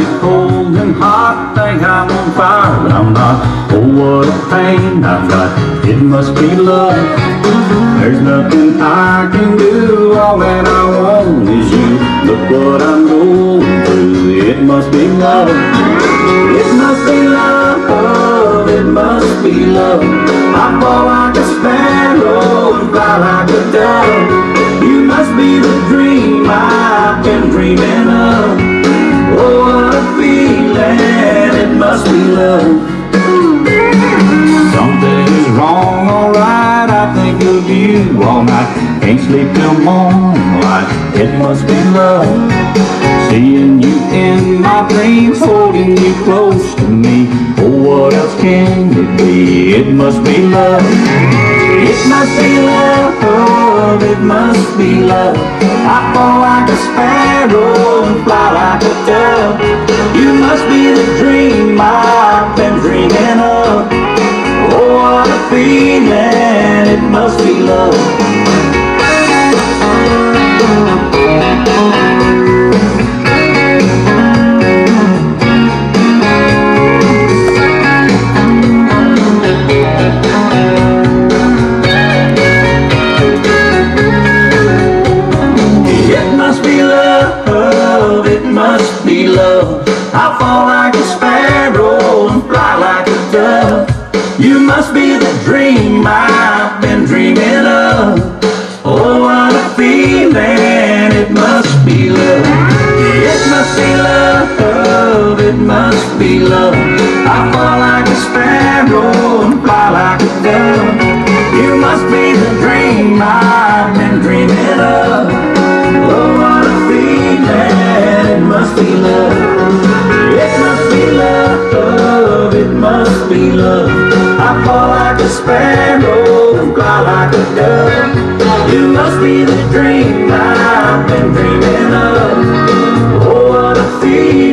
get cold and hot, think I'm on fire, but I'm not. Oh, what a pain I've got, it must be love. There's nothing I can do, all that I want is you. Look what I'm going through, it must be love. It must be love, it must be love. I fall like a sparrow and fly like a dove. You must be the dream I've been dreaming of. Oh, what a feeling, it must be love. Something is wrong, alright, I think of you all night. Can't sleep till morning light, it must be love. Seeing you in my dreams, holding you close to me. Oh, what else can it be? It must be love. It must be love, it must be love. I fall like a sparrow and fly like a dove. You must be the dream I've been dreaming of. Oh, what a feeling, it must be love. Love. I fall like a sparrow and fly like a dove. You must be the dream I've been dreaming of. Oh, what a feeling, it must be love. It must be love, it must be love. I fall like a sparrow and fly like a dove. You must be the dream I've been dreaming of. Oh, what a feeling, it must be love. It must be love, it must be love. I fall like a sparrow and fly like a dove. You must be the dream I've been dreaming of. Oh, what a feeling.